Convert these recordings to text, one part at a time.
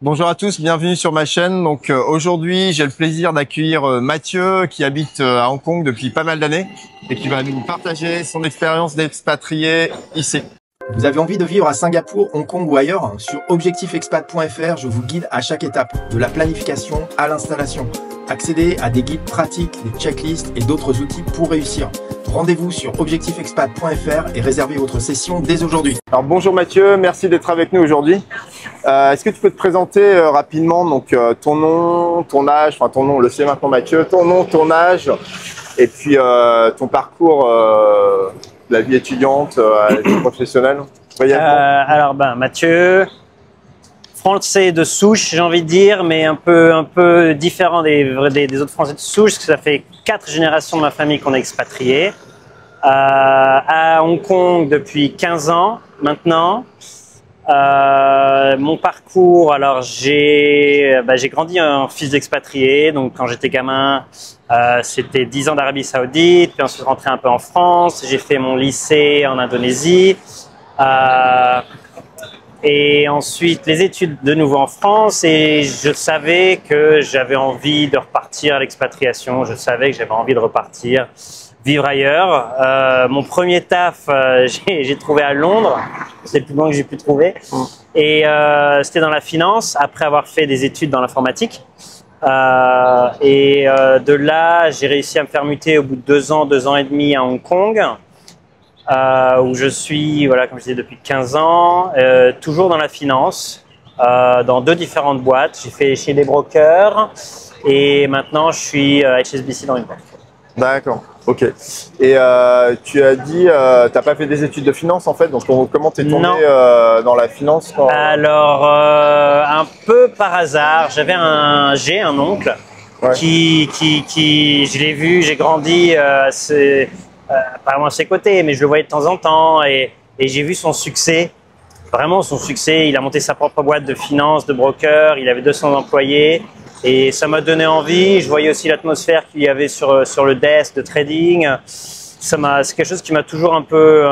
Bonjour à tous, bienvenue sur ma chaîne. Donc aujourd'hui, j'ai le plaisir d'accueillir Mathieu qui habite à Hong Kong depuis pas mal d'années et qui va nous partager son expérience d'expatrié ici. Vous avez envie de vivre à Singapour, Hong Kong ou ailleurs? Sur objectifexpat.fr, je vous guide à chaque étape, de la planification à l'installation. Accédez à des guides pratiques, des checklists et d'autres outils pour réussir. Rendez-vous sur objectifexpat.fr et réservez votre session dès aujourd'hui. Alors bonjour Mathieu, merci d'être avec nous aujourd'hui. Est-ce que tu peux te présenter rapidement donc ton nom, ton âge, enfin ton nom, on le sait maintenant Mathieu, ton nom, ton âge et puis ton parcours de la vie étudiante à la vie professionnelle. Alors Mathieu, français de souche, j'ai envie de dire, mais un peu différent des autres Français de souche, parce que ça fait 4 générations de ma famille qu'on est expatrié. À Hong Kong depuis 15 ans maintenant. Mon parcours, alors j'ai grandi en fils d'expatrié, donc quand j'étais gamin, c'était 10 ans d'Arabie Saoudite, puis ensuite rentré un peu en France, j'ai fait mon lycée en Indonésie. Et ensuite les études de nouveau en France, et je savais que j'avais envie de repartir à l'expatriation, je savais que j'avais envie de repartir vivre ailleurs. Mon premier taf, j'ai trouvé à Londres, c'est le plus loin que j'ai pu trouver, et c'était dans la finance, après avoir fait des études dans l'informatique. De là, j'ai réussi à me faire muter au bout de 2 ans et demi à Hong Kong. Où je suis, voilà, comme je disais, depuis 15 ans, toujours dans la finance, dans 2 différentes boîtes. J'ai fait chez des brokers et maintenant je suis à HSBC dans une banque. D'accord, ok. Et tu as dit, t'as pas fait des études de finance en fait, donc comment t'es tombé dans la finance Alors, un peu par hasard, j'ai un oncle qui, je l'ai vu, j'ai grandi, apparemment à ses côtés, mais je le voyais de temps en temps et j'ai vu son succès, vraiment son succès. Il a monté sa propre boîte de finance, de broker, il avait 200 employés et ça m'a donné envie. Je voyais aussi l'atmosphère qu'il y avait sur le desk de trading. C'est quelque chose qui m'a toujours un peu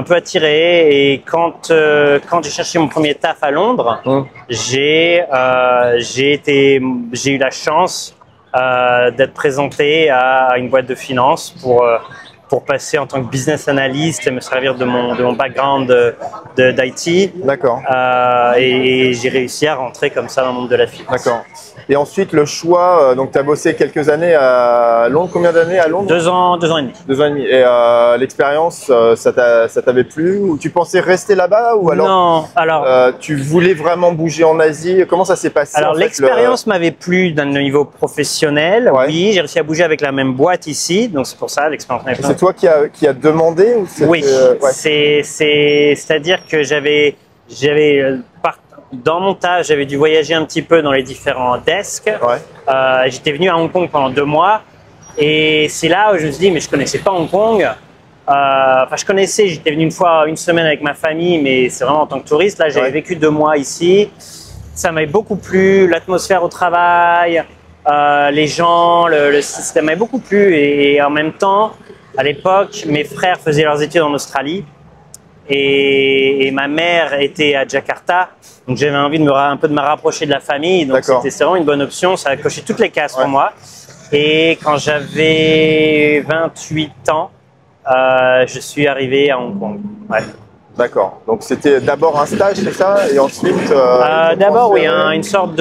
attiré, et quand j'ai cherché mon premier taf à Londres, j'ai eu la chance d'être présenté à une boîte de finance pour passer en tant que business analyst et me servir de mon background d'IT. D'accord. Et j'ai réussi à rentrer comme ça dans le monde de la finance. D'accord. Et ensuite, le choix, donc tu as bossé quelques années à Londres. Combien d'années à Londres? 2 ans et demi. 2 ans et demi. Et l'expérience, ça t'avait plu? Ou tu pensais rester là-bas? Ou alors, non, alors tu voulais vraiment bouger en Asie? Comment ça s'est passé? Alors, l'expérience m'avait plu d'un niveau professionnel. Ouais. Oui, j'ai réussi à bouger avec la même boîte ici. Donc, c'est pour ça l'expérience m'avait plu. C'est toi qui a demandé? Ou oui, c'est-à-dire que dans mon taf, j'avais dû voyager un petit peu dans les différents desks. Ouais. J'étais venu à Hong Kong pendant 2 mois. Et c'est là où je me suis dit, mais je connaissais pas Hong Kong. Enfin, je connaissais, j'étais venu une semaine avec ma famille, mais c'est vraiment en tant que touriste. Là, j'avais vécu 2 mois ici. Ça m'avait beaucoup plu, l'atmosphère au travail, les gens, le système m'avait beaucoup plu. Et en même temps, à l'époque, mes frères faisaient leurs études en Australie et ma mère était à Jakarta. Donc, j'avais envie un peu de me rapprocher de la famille. Donc, c'était vraiment une bonne option. Ça a coché toutes les cases pour moi. Et quand j'avais 28 ans, je suis arrivé à Hong Kong. Ouais. D'accord. Donc, c'était d'abord un stage, c'est ça? Et ensuite… d'abord, oui, une sorte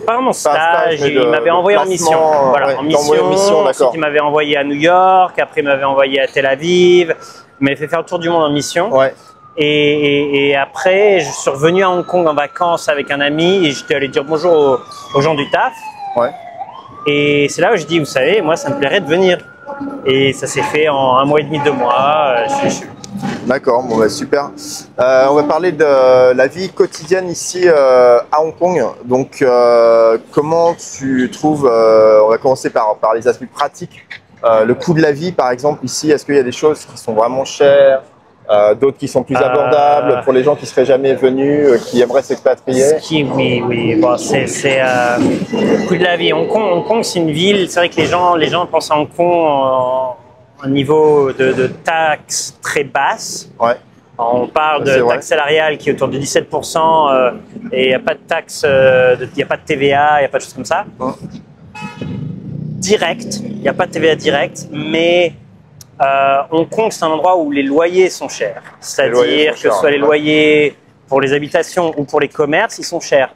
pas vraiment stage, il m'avait envoyé en mission. Voilà, en mission. Ensuite, il m'avait envoyé à New York, après il m'avait envoyé à Tel Aviv, il m'avait fait faire le tour du monde en mission. Ouais. Et après, je suis revenu à Hong Kong en vacances avec un ami et j'étais allé dire bonjour aux gens du taf. Ouais. Et c'est là où je dis, vous savez, moi ça me plairait de venir. Et ça s'est fait en 1 mois et demi, 2 mois. D'accord, bon, bah, super. On va parler de la vie quotidienne ici à Hong Kong. Donc, comment tu trouves, on va commencer par les aspects pratiques, le coût de la vie par exemple ici, est-ce qu'il y a des choses qui sont vraiment chères, d'autres qui sont plus abordables pour les gens qui seraient jamais venus, qui aimeraient s'expatrier? Oui. Bon, c'est le coût de la vie. Hong Kong, c'est une ville. C'est vrai que les gens pensent à Hong Kong au niveau de taxes très basses. Ouais. On parle de taxe salariale qui est autour de 17% et il n'y a pas de taxe, il n'y a pas de TVA, il n'y a pas de choses comme ça. Direct, il n'y a pas de TVA direct, mais Hong Kong, c'est un endroit où les loyers sont chers. C'est-à-dire que ce soit les loyers pour les habitations ou pour les commerces, ils sont chers.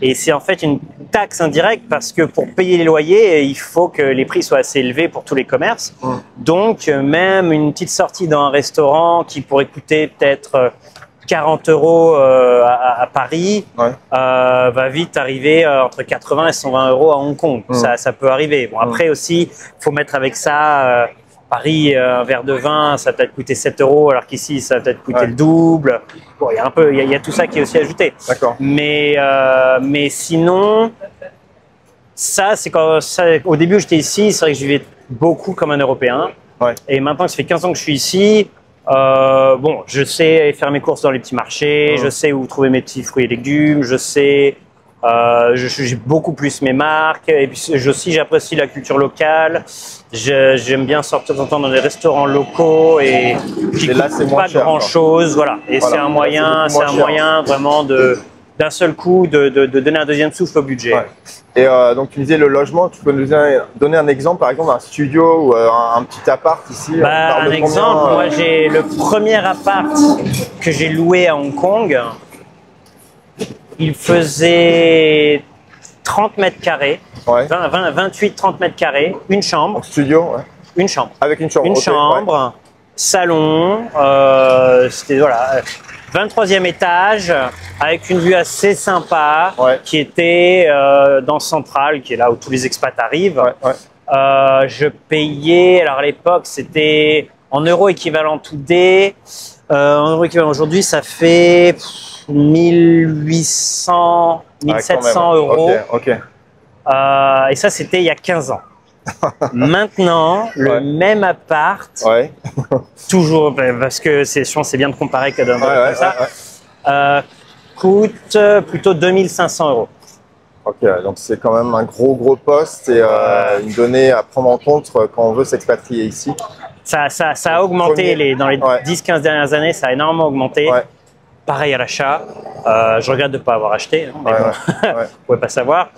Et c'est en fait une taxe indirecte parce que pour payer les loyers, il faut que les prix soient assez élevés pour tous les commerces. Donc, même une petite sortie dans un restaurant qui pourrait coûter peut-être 40 € à Paris va vite arriver entre 80 et 120 € à Hong Kong. Ça peut arriver. Bon, après aussi, il faut mettre avec ça... Paris, un verre de vin, ça va peut-être coûter 7 €, alors qu'ici, ça va peut-être coûter le double. Bon, il y a tout ça qui est aussi ajouté. D'accord. Mais sinon, ça, c'est quand au début, j'étais ici, c'est vrai que je vivais beaucoup comme un Européen. Et maintenant, ça fait 15 ans que je suis ici. Bon, je sais faire mes courses dans les petits marchés, je sais où trouver mes petits fruits et légumes, je sais... j'ai beaucoup plus mes marques et puis j'apprécie la culture locale. J'aime bien sortir de temps en temps dans des restaurants locaux et qui coûtent pas grand chose. Voilà. Et c'est un moyen vraiment d'un seul coup de donner un deuxième souffle au budget. Et donc tu disais le logement, tu peux nous donner un exemple, par exemple un studio ou un petit appart ici? Un exemple, moi j'ai le premier appart que j'ai loué à Hong Kong. Il faisait 30 mètres carrés, 28-30 mètres carrés, une chambre. En studio, Une chambre. Avec une chambre. Une chambre, salon, c'était 23e étage, avec une vue assez sympa, qui était dans Central, qui est là où tous les expats arrivent. Je payais, alors à l'époque, c'était en euros équivalent today. En euros équivalent aujourd'hui, ça fait 1800, 1700 €. Et ça, c'était il y a 15 ans. Maintenant, le même appart, toujours, parce que je pense que c'est bien de comparer que d'un comme ça, coûte plutôt 2500 €. Ok, donc c'est quand même un gros poste et une donnée à prendre en compte quand on veut s'expatrier ici. Ça a augmenté dans les 10-15 dernières années, ça a énormément augmenté. Pareil à l'achat, je regrette de ne pas avoir acheté, hein, mais bon, vous ne pouvez pas savoir.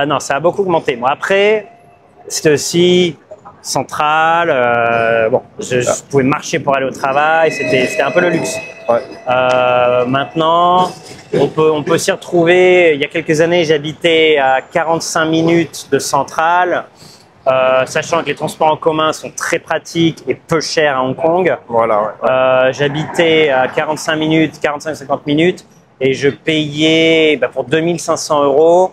Non, ça a beaucoup augmenté. Bon, après, c'était aussi central, bon, je pouvais marcher pour aller au travail, c'était un peu le luxe. Maintenant, on peut s'y retrouver. Il y a quelques années, j'habitais à 45 minutes de centrale. Sachant que les transports en commun sont très pratiques et peu chers à Hong Kong. J'habitais à 45 minutes, 45-50 minutes et je payais pour 2500 €.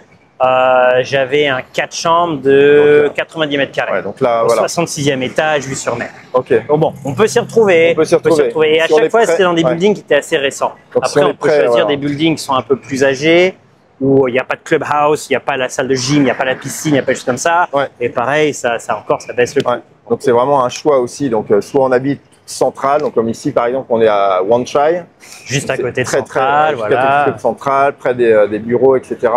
J'avais un 4 chambres de 90 mètres carrés. Donc là, au 66e étage, vue sur mer. Donc bon, on peut s'y retrouver. Et à chaque fois, c'était dans des buildings qui étaient assez récents. Donc après, on peut choisir des buildings qui sont un peu plus âgés, où il n'y a pas de clubhouse, il n'y a pas la salle de gym, il n'y a pas la piscine, il n'y a pas des choses comme ça. Et pareil, ça baisse le prix. Donc c'est vraiment un choix aussi. Donc soit on habite central, donc comme ici par exemple, on est à Wan Chai. Juste à côté de Central, près des bureaux, etc.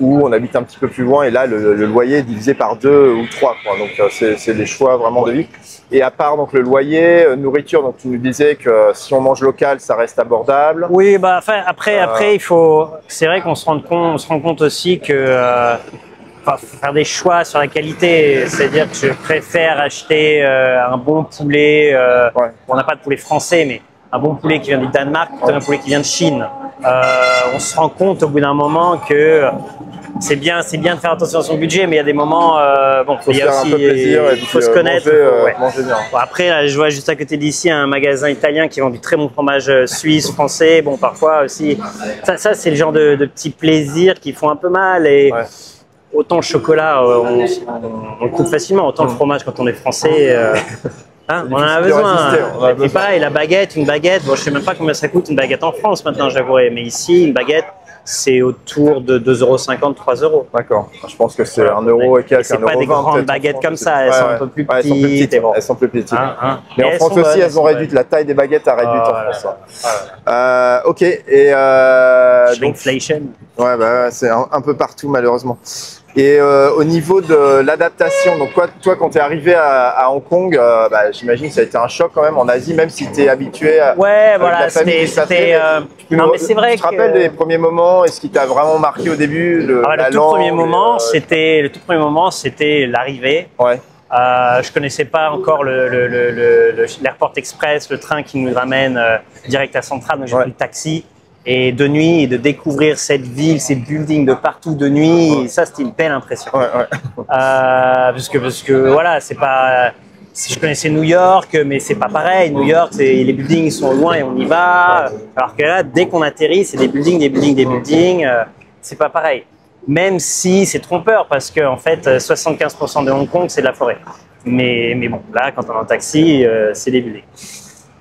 Où on habite un petit peu plus loin et là le loyer est divisé par 2 ou 3. Donc c'est des choix vraiment de vie. Et à part donc le loyer, nourriture, donc tu nous disais que si on mange local, ça reste abordable. Oui, après il faut. C'est vrai qu'on se rend compte aussi que faire des choix sur la qualité. C'est-à-dire que je préfère acheter un bon poulet. On n'a pas de poulet français, mais un bon poulet qui vient du Danemark plutôt qu'un poulet qui vient de Chine. On se rend compte au bout d'un moment que c'est bien de faire attention à son budget, mais il y a des moments, il y a aussi, il faut se connaître. Manger bien. Bon, après, là, je vois juste à côté d'ici un magasin italien qui vend du très bon fromage suisse, français. Bon, parfois aussi, ça c'est le genre de petits plaisirs qui font un peu mal. Et autant le chocolat, on le coupe facilement, autant le fromage quand on est français. On en a besoin. Et pareil, la baguette, une baguette, bon, je sais même pas combien ça coûte une baguette en France maintenant, j'avouerai, mais ici, une baguette, c'est autour de 2,50 €, 3 €. D'accord. Je pense que c'est 1 € et quelques. C'est pas des grandes baguettes comme ça, elles sont un peu plus petites. Elles sont plus petites. Mais en France aussi, elles ont réduit. La taille des baguettes a réduit en France. Ok. Et Shrinkflation. C'est un peu partout malheureusement. Et au niveau de l'adaptation, donc toi quand tu es arrivé à Hong Kong, j'imagine que ça a été un choc quand même en Asie, même si tu es habitué à voilà, c'était non mais c'est vrai tu te rappelles des premiers moments, est-ce qui t'a vraiment marqué au début le tout premier moment, c'était l'arrivée. Ouais. Je connaissais pas encore l'Airport Express, le train qui nous ramène direct à Central, donc j'ai pris le taxi. Et de nuit, et de découvrir cette ville, ces buildings de partout de nuit, et ça c'était une belle impression. Parce que voilà, c'est pas. Je connaissais New York, mais c'est pas pareil. New York, les buildings sont loin et on y va. Alors que là, dès qu'on atterrit, c'est des buildings. C'est pas pareil. Même si c'est trompeur, parce que en fait, 75% de Hong Kong c'est de la forêt. Mais bon, là, quand on est en taxi, c'est des buildings.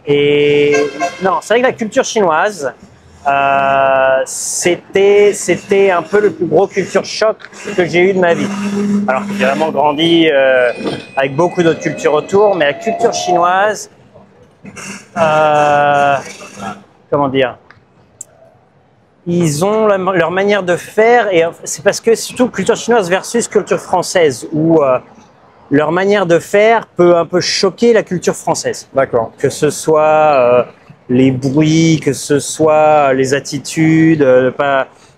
Et non, c'est vrai que la culture chinoise. C'était un peu le plus gros culture choc que j'ai eu de ma vie. Alors que j'ai vraiment grandi avec beaucoup d'autres cultures autour, mais la culture chinoise, comment dire, ils ont leur manière de faire, et c'est parce que surtout culture chinoise versus culture française, où leur manière de faire peut un peu choquer la culture française. D'accord. Que ce soit les bruits, que ce soit les attitudes, que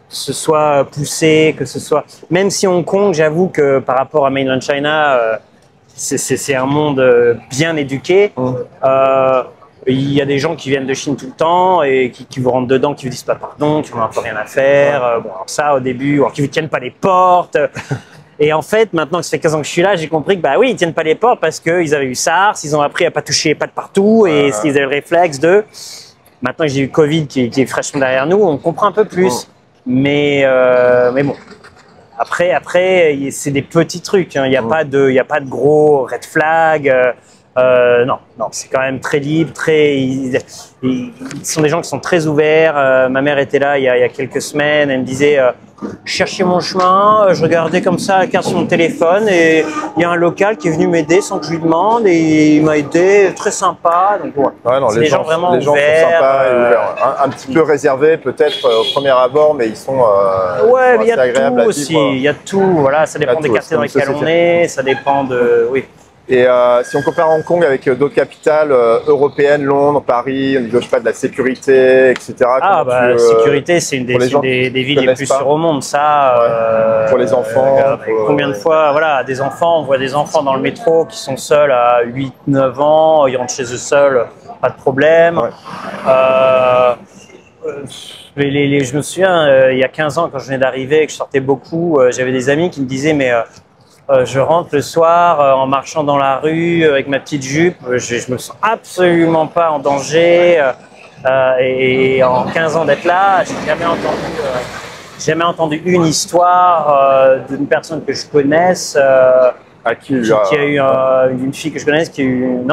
ce soit poussé, que ce soit… Même si Hong Kong, j'avoue que par rapport à Mainland China, c'est un monde bien éduqué. Il y a des gens qui viennent de Chine tout le temps et qui vous rentrent dedans, qui vous disent pas pardon, qui n'ont un peu rien à faire. Bon, alors ça, au début, alors qui vous tiennent pas les portes. Et en fait, maintenant que ça fait 15 ans que je suis là, j'ai compris que bah oui, ils tiennent pas les portes parce qu'ils avaient eu SARS, ils ont appris à pas toucher les pattes partout et ils avaient le réflexe de… Maintenant que j'ai eu Covid qui est fraîchement derrière nous, on comprend un peu plus. Mais bon, après c'est des petits trucs. Il n'y a pas de gros red flag. Non, c'est quand même très libre, ils sont des gens qui sont très ouverts. Ma mère était là il y a quelques semaines, elle me disait je cherchais mon chemin, je regardais comme ça la carte sur mon téléphone et il y a un local qui est venu m'aider sans que je lui demande et il m'a aidé, très sympa. Donc c'est des gens vraiment ouverts, sont sympas et ouverts. Un petit peu réservés peut-être au premier abord, mais ils sont mais il y a tout aussi, il y a tout. Voilà, ça dépend des quartiers dans lesquels on est, ça dépend de Et si on compare Hong Kong avec d'autres capitales européennes, Londres, Paris, au niveau je sais pas, de la sécurité, etc. La sécurité, c'est une des villes les plus sûres au monde. Ça, pour les enfants. Combien de fois, voilà, des enfants, on voit des enfants dans le métro qui sont seuls à 8-9 ans, ils rentrent chez eux seuls, pas de problème. Je me souviens, il y a 15 ans, quand je venais d'arriver, que je sortais beaucoup, j'avais des amis qui me disaient mais je rentre le soir en marchant dans la rue avec ma petite jupe, je me sens absolument pas en danger et en 15 ans d'être là, j'ai jamais entendu une histoire d'une personne que je connaisse qui a eu une fille que je connaisse qui a eu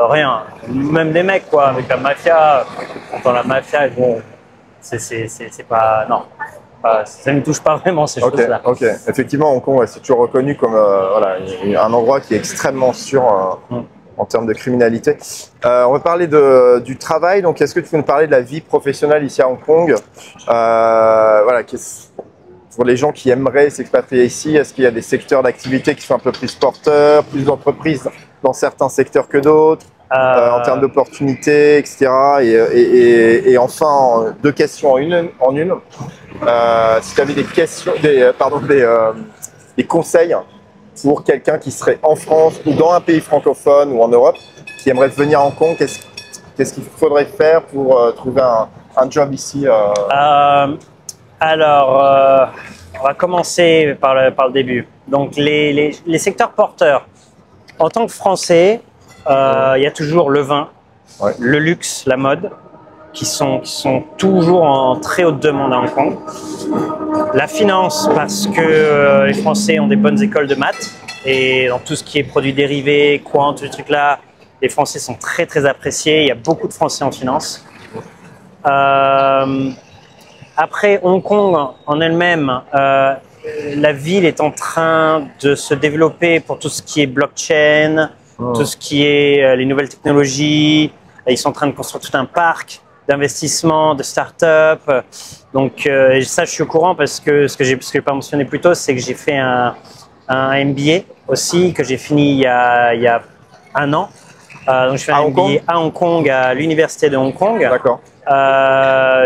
rien, même des mecs quoi, avec la mafia. Dans la mafia, bon, c'est pas ça ne me touche pas vraiment ces choses-là. Ok, effectivement, Hong Kong, c'est toujours reconnu comme un endroit qui est extrêmement sûr en termes de criminalité. On va parler du travail. Donc, est-ce que tu peux nous parler de la vie professionnelle ici à Hong Kong? Pour les gens qui aimeraient s'expatrier ici, est-ce qu'il y a des secteurs d'activité qui sont un peu plus porteurs, plus d'entreprises dans certains secteurs que d'autres? En termes d'opportunités, etc. Et enfin, deux questions en une. Si tu avais des conseils pour quelqu'un qui serait en France ou dans un pays francophone ou en Europe, qui aimerait venir à Hong Kong, qu'est-ce qu'il faudrait faire pour trouver un job ici Alors, on va commencer par le début. Donc, les secteurs porteurs. En tant que Français, il y a toujours le vin, le luxe, la mode, qui sont toujours en très haute demande à Hong Kong. La finance, parce que les Français ont des bonnes écoles de maths et dans tout ce qui est produits dérivés, quant, tous les trucs là, les Français sont très très appréciés. Il y a beaucoup de Français en finance. Après, Hong Kong en elle-même, la ville est en train de se développer pour tout ce qui est blockchain, tout ce qui est les nouvelles technologies. Ils sont en train de construire tout un parc d'investissement, de start-up. Donc ça, je suis au courant parce que ce que j'ai pas mentionné plus tôt, c'est que j'ai fait un MBA aussi, que j'ai fini il y a 1 an. Donc je fais un MBA à Hong Kong, à l'université de Hong Kong. D'accord.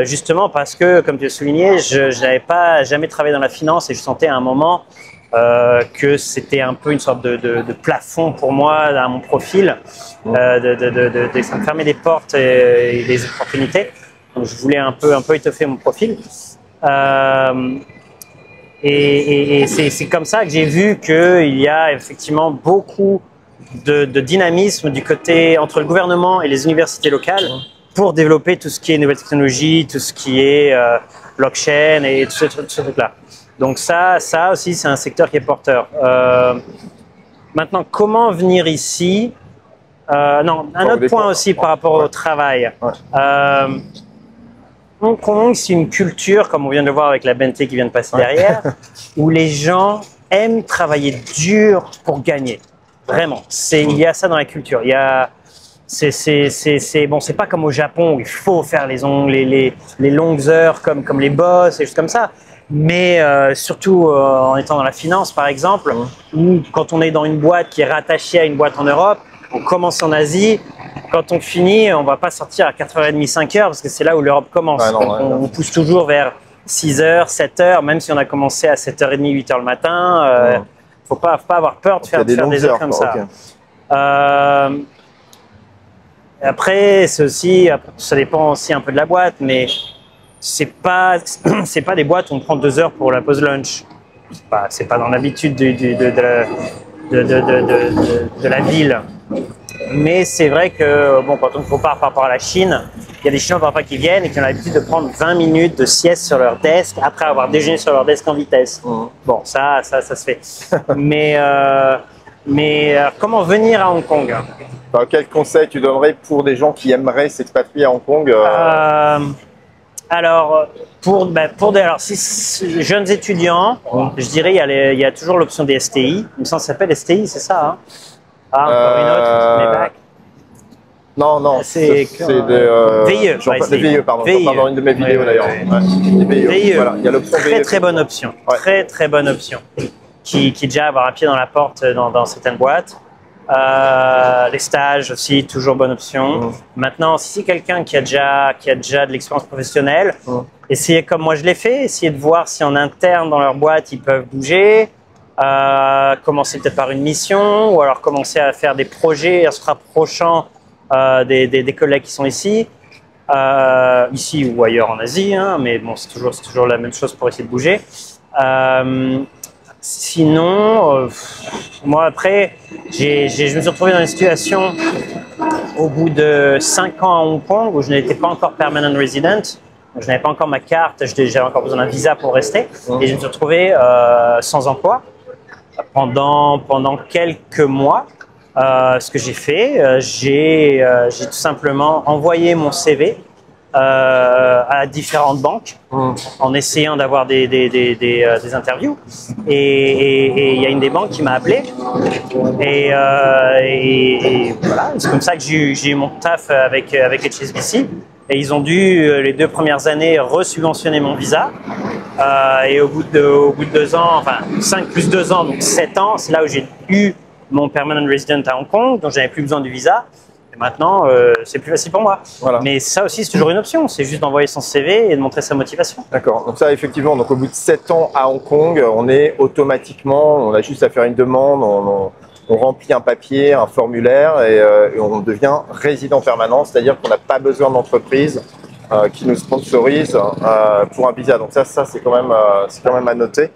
Justement parce que, comme tu l'as souligné, je n'avais pas jamais travaillé dans la finance et je sentais à un moment que c'était un peu une sorte de plafond pour moi à mon profil, ça me fermait des portes et des opportunités. Donc je voulais un peu étoffer mon profil. Et c'est comme ça que j'ai vu qu'il y a effectivement beaucoup de dynamisme du côté entre le gouvernement et les universités locales pour développer tout ce qui est nouvelles technologies, tout ce qui est blockchain et tout ce truc-là. Donc ça aussi, c'est un secteur qui est porteur. Maintenant, comment venir ici? Non, un autre point aussi par rapport au travail. Hong Kong, c'est une culture, comme on vient de le voir avec la BNT qui vient de passer derrière, où les gens aiment travailler dur pour gagner. Vraiment, il y a ça dans la culture. Il y a, c'est pas comme au Japon où il faut faire les longues heures comme les boss et choses comme ça. Mais surtout en étant dans la finance, par exemple, ou quand on est dans une boîte qui est rattachée à une boîte en Europe, on commence en Asie. Quand on finit, on ne va pas sortir à 4h30, 5h parce que c'est là où l'Europe commence. On pousse toujours vers 6h, 7h, même si on a commencé à 7h30, 8h le matin. Il ne faut pas avoir peur de faire des heures comme ça. Okay. Après, ça dépend aussi un peu de la boîte, mais c'est pas des boîtes où on prend 2 heures pour la pause lunch. C'est pas dans l'habitude de la ville. Mais c'est vrai que quand on compare par rapport à la Chine, il y a des Chinois parfois qui viennent et qui ont l'habitude de prendre 20 minutes de sieste sur leur desk après avoir déjeuné sur leur desk en vitesse. Bon, ça se fait. Mais comment venir à Hong Kong? Quel conseil tu donnerais pour des gens qui aimeraient s'expatrier à Hong Kong? Alors, pour si jeunes étudiants, je dirais il y a toujours l'option des STI. Il me semble que ça s'appelle STI, c'est ça, hein? Encore une autre, non, c'est VIE. Des VIE, pardon. VIE. Dans une de mes vidéos d'ailleurs. VIE. Voilà, il y a l'option très bonne option. Très bonne option. Qui déjà avoir un pied dans la porte dans certaines boîtes. Les stages aussi, toujours bonne option. Maintenant, si c'est quelqu'un qui a déjà de l'expérience professionnelle, essayez comme moi je l'ai fait, essayez de voir si en interne dans leur boîte ils peuvent bouger. Commencer peut-être par une mission ou alors commencer à faire des projets en se rapprochant des collègues qui sont ici ou ailleurs en Asie, hein, mais bon, c'est toujours la même chose pour essayer de bouger. Sinon, moi après, je me suis retrouvé dans une situation au bout de 5 ans à Hong Kong où je n'étais pas encore permanent resident. Je n'avais pas encore ma carte, j'avais encore besoin d'un visa pour rester et je me suis retrouvé sans emploi pendant quelques mois. Ce que j'ai fait, j'ai tout simplement envoyé mon CV à différentes banques en essayant d'avoir des interviews et il y a une des banques qui m'a appelé et voilà, c'est comme ça que j'ai eu mon taf avec HSBC. Et ils ont dû, les 2 premières années, resubventionner mon visa. Et au bout de 2 ans, enfin 5 plus 2 ans, donc 7 ans, c'est là où j'ai eu mon permanent resident à Hong Kong, donc j'avais plus besoin du visa. Et maintenant, c'est plus facile pour moi. Voilà. Mais ça aussi, c'est toujours une option. C'est juste d'envoyer son CV et de montrer sa motivation. D'accord. Donc ça, effectivement, donc au bout de 7 ans à Hong Kong, on est automatiquement, on a juste à faire une demande, on remplit un papier, un formulaire et on devient résident permanent, c'est-à-dire qu'on n'a pas besoin d'entreprise qui nous sponsorise pour un visa. Donc ça c'est quand même à noter.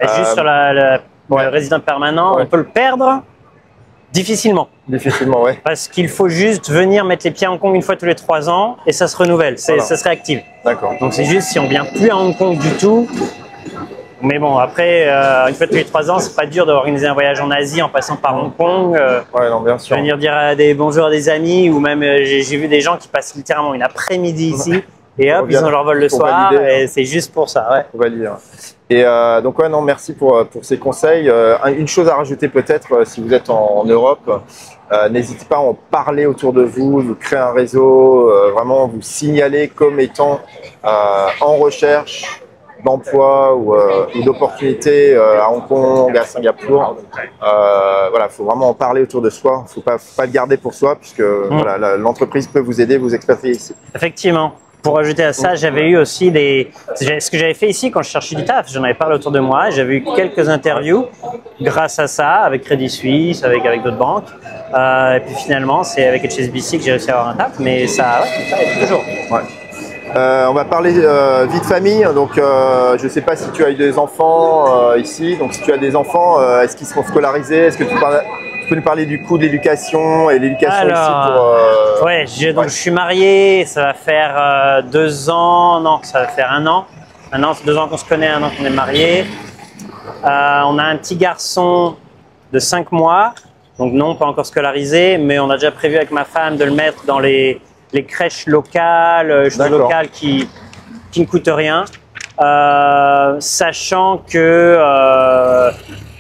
Et juste sur le résident permanent, on peut le perdre difficilement. Difficilement, oui. Parce qu'il faut juste venir mettre les pieds à Hong Kong une fois tous les 3 ans et ça se renouvelle, ça se réactive. D'accord. Donc c'est juste si on vient plus à Hong Kong du tout. Mais bon, après, une fois tous les 3 ans, c'est pas dur d'organiser un voyage en Asie en passant par Hong Kong. Non, bien sûr. Venir dire bonjour à des amis ou même j'ai vu des gens qui passent littéralement une après-midi ici Et hop, ils ont leur vol le soir et c'est juste pour ça. Ouais. Pour valider. Et donc ouais, non, merci pour ces conseils. Une chose à rajouter peut-être, si vous êtes en Europe, n'hésitez pas à en parler autour de vous créer un réseau, vraiment vous signaler comme étant en recherche d'emploi ou d'opportunités à Hong Kong, à Singapour. Voilà, faut vraiment en parler autour de soi. Faut pas le garder pour soi, puisque voilà, l'entreprise peut vous aider, vous expatrier ici. Effectivement. Pour ajouter à ça, j'avais eu aussi ce que j'avais fait ici quand je cherchais du taf. J'en avais parlé autour de moi. J'avais eu quelques interviews grâce à ça, avec Crédit Suisse, avec d'autres banques. Et puis finalement, c'est avec HSBC que j'ai réussi à avoir un taf. Mais ça aide toujours. Ouais. On va parler vie de famille. Donc, je ne sais pas si tu as eu des enfants ici. Donc, si tu as des enfants, est-ce qu'ils seront scolarisés? Est-ce que tu peux nous parler du coût de l'éducation et l'éducation ici pour… Ouais, donc je suis marié. Ça va faire 2 ans. Non, ça va faire 1 an. Maintenant, c'est 2 ans qu'on se connaît, 1 an qu'on est mariés. On a un petit garçon de 5 mois. Donc, non, pas encore scolarisé. Mais on a déjà prévu avec ma femme de le mettre dans les crèches locales, qui ne coûtent rien, sachant que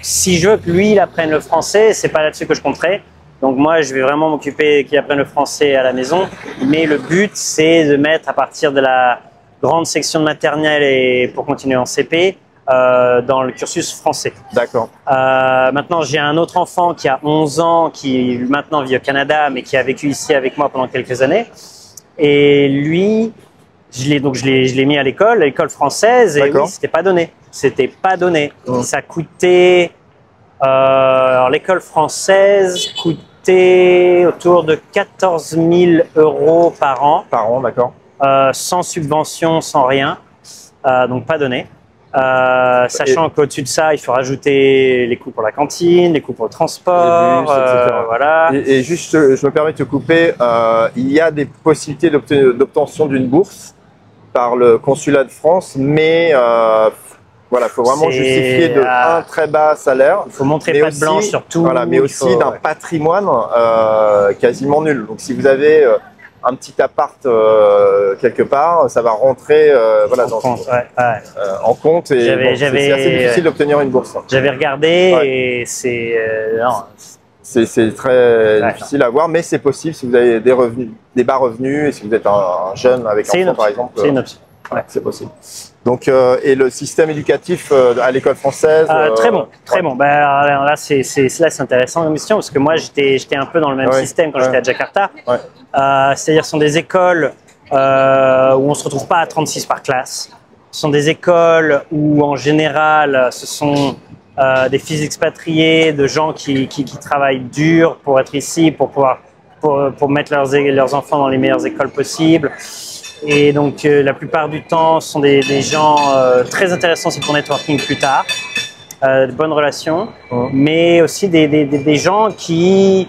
si je veux que lui il apprenne le français, c'est pas là-dessus que je compterai. Donc moi, je vais vraiment m'occuper qu'il apprenne le français à la maison. Mais le but, c'est de mettre à partir de la grande section de maternelle et pour continuer en CP dans le cursus français. D'accord. Maintenant, j'ai un autre enfant qui a 11 ans, qui maintenant vit au Canada, mais qui a vécu ici avec moi pendant quelques années. Et lui, je l'ai mis à l'école française, et oui, c'était pas donné. C'était pas donné. Ça coûtait. Alors, l'école française coûtait autour de 14 000 € par an. Par an, d'accord. Sans subvention, sans rien. Donc, pas donné. Sachant qu'au-dessus de ça, il faut rajouter les coûts pour la cantine, les coûts pour le transport, les bus, etc. voilà. Et juste, je me permets de te couper, il y a des possibilités d'obtention d'une bourse par le consulat de France, mais voilà, il faut vraiment justifier d'un très bas salaire. Il faut montrer patte blanche surtout. Voilà, mais aussi d'un patrimoine quasiment nul. Donc si vous avez un petit appart quelque part, ça va rentrer voilà, en compte et c'est assez difficile d'obtenir une bourse. J'avais regardé et c'est c'est très difficile à voir, mais c'est possible si vous avez des revenus, des bas revenus et si vous êtes un jeune avec enfant par exemple. C'est une option. C'est possible. Donc, et le système éducatif à l'école française très bon, très bon. Ben, là, c'est intéressant comme question parce que moi, j'étais un peu dans le même système quand j'étais à Jakarta. C'est-à-dire, ce sont des écoles où on ne se retrouve pas à 36 par classe. Ce sont des écoles où, en général, ce sont des fils expatriés, de gens qui travaillent dur pour être ici, pour mettre leurs enfants dans les meilleures écoles possibles. Et donc, la plupart du temps, ce sont des gens très intéressants aussi pour networking plus tard, de bonnes relations, mais aussi des gens qui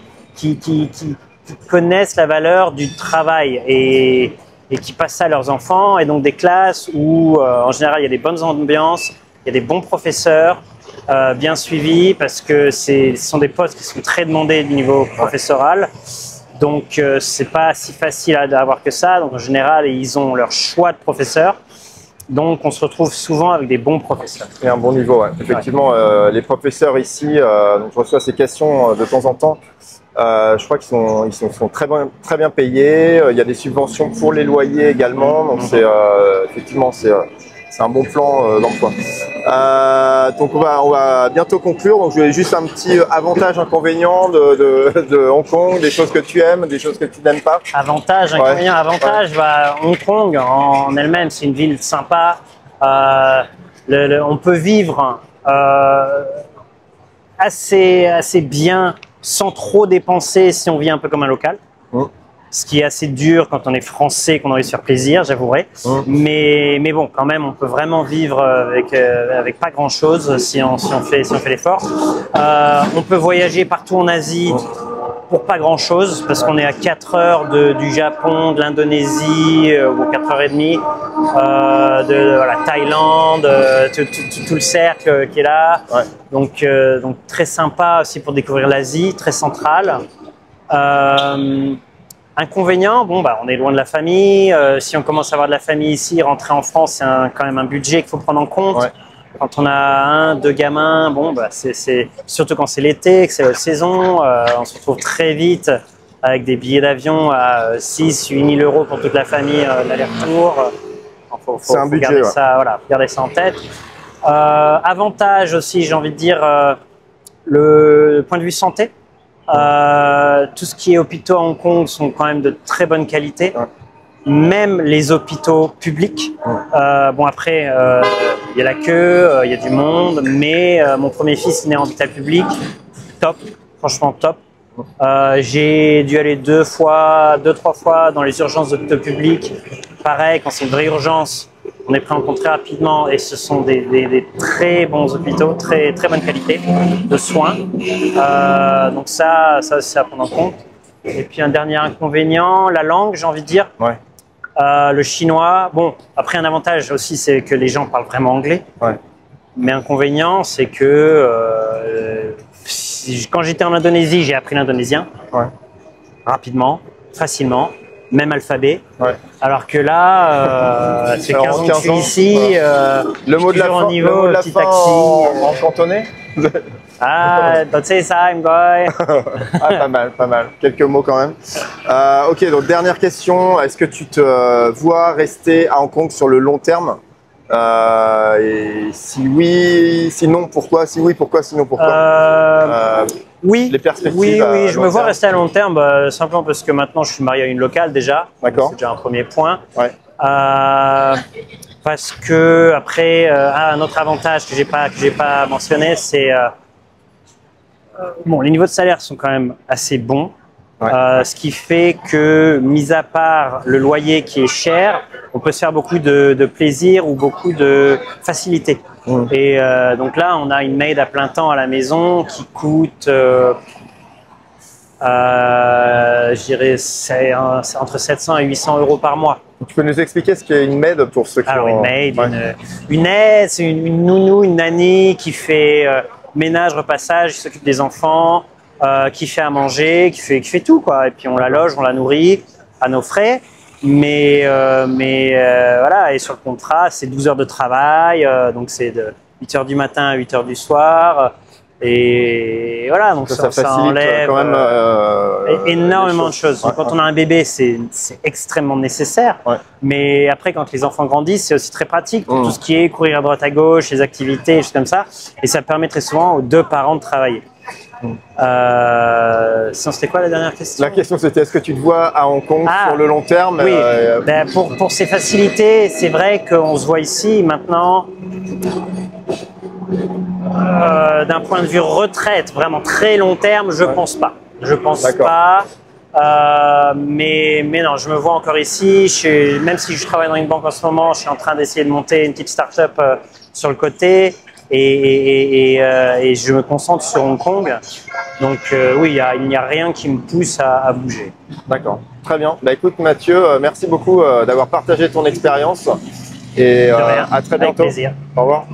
connaissent la valeur du travail et qui passent ça à leurs enfants. Et donc, des classes où, en général, il y a des bonnes ambiances, il y a des bons professeurs, bien suivis, parce que ce sont des postes qui sont très demandés du niveau professoral. Donc, c'est pas si facile à avoir que ça. Donc, en général, ils ont leur choix de professeurs. Donc, on se retrouve souvent avec des bons professeurs. Et un bon niveau, effectivement. Les professeurs ici, donc je reçois ces questions de temps en temps. Je crois qu'ils sont très bien payés. Il y a des subventions pour les loyers également. Donc, effectivement, c'est un bon plan d'emploi. Donc on va bientôt conclure. Donc je voulais juste un petit avantage, inconvénient de Hong Kong, des choses que tu aimes, des choses que tu n'aimes pas. Avantage, inconvénient, avantage. Hong Kong en elle-même, c'est une ville sympa. On peut vivre assez bien sans trop dépenser si on vit un peu comme un local. Ce qui est assez dur quand on est français, qu'on a envie de se faire plaisir, j'avouerai. Mais bon, quand même, on peut vraiment vivre avec pas grand-chose si on fait l'effort. On peut voyager partout en Asie pour pas grand-chose, parce qu'on est à 4 heures du Japon, de l'Indonésie, ou 4h30, de la Thaïlande, tout le cercle qui est là. Donc très sympa aussi pour découvrir l'Asie, très centrale. Inconvénient, bon, bah, on est loin de la famille. Si on commence à avoir de la famille ici, rentrer en France, c'est quand même un budget qu'il faut prendre en compte. Ouais. Quand on a 1, 2 gamins, bon, bah, c'est surtout quand c'est l'été, que c'est la saison, on se retrouve très vite avec des billets d'avion à 6 000 8 000 euros pour toute la famille, l'aller-retour. C'est un budget, garder ça, voilà, garder ça en tête. Avantage aussi, j'ai envie de dire, le point de vue santé. Tout ce qui est hôpitaux à Hong Kong sont quand même de très bonne qualité. Ouais. Même les hôpitaux publics. Bon, après, il y a la queue, il y a du monde, mais mon premier fils est né en hôpital public. Top, franchement top. J'ai dû aller 2, 3 fois dans les urgences d'hôpitaux publics. Pareil, quand c'est une vraie urgence, on est pris en compte très rapidement et ce sont des très bons hôpitaux, très bonne qualité de soins. Donc ça c'est à prendre en compte. Et puis un dernier inconvénient, la langue, j'ai envie de dire. Ouais. Le chinois, bon, après un avantage aussi, c'est que les gens parlent vraiment anglais. Ouais. Mais inconvénient, c'est que quand j'étais en Indonésie, j'ai appris l'indonésien. Ouais. Rapidement, facilement, même alphabet. Ouais. Alors que là, c'est 15 ans que je suis ici. Le mot de la fin, niveau, petit taxi. En cantonais. Ah, don't say ça, boy. Ah, pas mal. Quelques mots quand même. Ok, donc dernière question. Est-ce que tu te vois rester à Hong Kong sur le long terme? Et si oui, sinon pourquoi? Si oui, pourquoi? Sinon pourquoi? Oui, les perspectives. Oui, je me vois rester à long terme, simplement parce que maintenant je suis marié à une locale déjà. D'accord. C'est déjà un premier point. Ouais. Parce que après, un autre avantage que j'ai pas mentionné, c'est bon, les niveaux de salaire sont quand même assez bons. Ouais. Ce qui fait que, mis à part le loyer qui est cher, on peut se faire beaucoup de plaisir ou beaucoup de facilité. Mmh. Et donc là, on a une maid à plein temps à la maison qui coûte, je dirais, c'est entre 700 et 800 euros par mois. Tu peux nous expliquer ce qu'est une maid pour ceux qui Alors, une maid, ouais. Une aide, c'est une nounou, une nanny qui fait ménage, repassage, qui s'occupe des enfants. Qui fait à manger, qui fait tout quoi. Et puis on la loge, on la nourrit à nos frais. Mais voilà. Et sur le contrat, c'est 12 heures de travail, donc c'est de 8 heures du matin à 8 heures du soir. Et voilà, donc ça enlève quand même énormément de choses. Ouais, quand on a un bébé, c'est extrêmement nécessaire. Ouais. Mais après, quand les enfants grandissent, c'est aussi très pratique pour tout ce qui est courir à droite à gauche, les activités, des choses comme ça. Et ça permet très souvent aux 2 parents de travailler. Sinon, c'était quoi la dernière question? La question c'était est-ce que tu te vois à Hong Kong sur le long terme? Oui, pour ces facilités, c'est vrai qu'on se voit ici maintenant. D'un point de vue retraite, vraiment très long terme, je pense pas. Je pense pas. Mais non, je me vois encore ici. Même si je travaille dans une banque en ce moment, je suis en train d'essayer de monter une petite start-up sur le côté. Et je me concentre sur Hong Kong. Donc oui, il n'y a rien qui me pousse à bouger. D'accord, très bien. Bah, écoute Mathieu, merci beaucoup d'avoir partagé ton expérience et à très bientôt. Avec plaisir. Au revoir.